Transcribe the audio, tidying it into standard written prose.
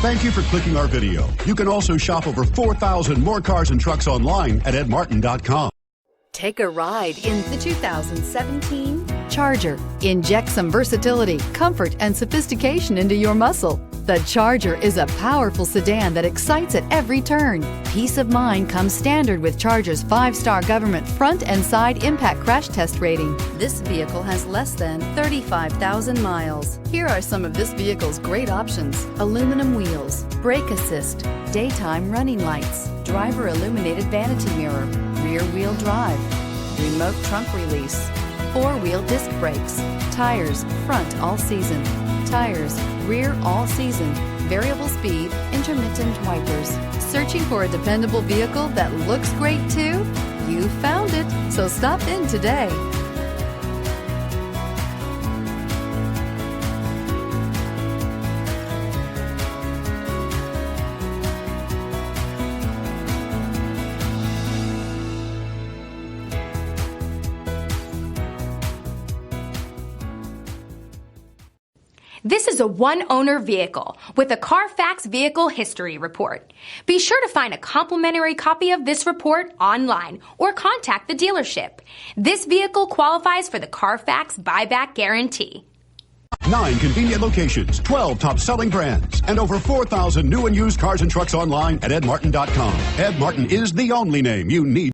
Thank you for clicking our video. You can also shop over 4,000 more cars and trucks online at edmartin.com. Take a ride in the 2017 Charger. Inject some versatility, comfort, and sophistication into your muscle. The Charger is a powerful sedan that excites at every turn. Peace of mind comes standard with Charger's 5-star government front and side impact crash test rating. This vehicle has less than 35,000 miles. Here are some of this vehicle's great options: aluminum wheels, brake assist, daytime running lights, driver illuminated vanity mirror, rear wheel drive, remote trunk release, 4-wheel disc brakes, tires front all season, tires rear all season, variable speed, intermittent wipers. Searching for a dependable vehicle that looks great too? You found it, so stop in today. This is a one-owner vehicle with a CARFAX Vehicle History Report. Be sure to find a complimentary copy of this report online or contact the dealership. This vehicle qualifies for the CARFAX Buyback Guarantee. 9 convenient locations, 12 top-selling brands, and over 4,000 new and used cars and trucks online at edmartin.com. Ed Martin is the only name you need.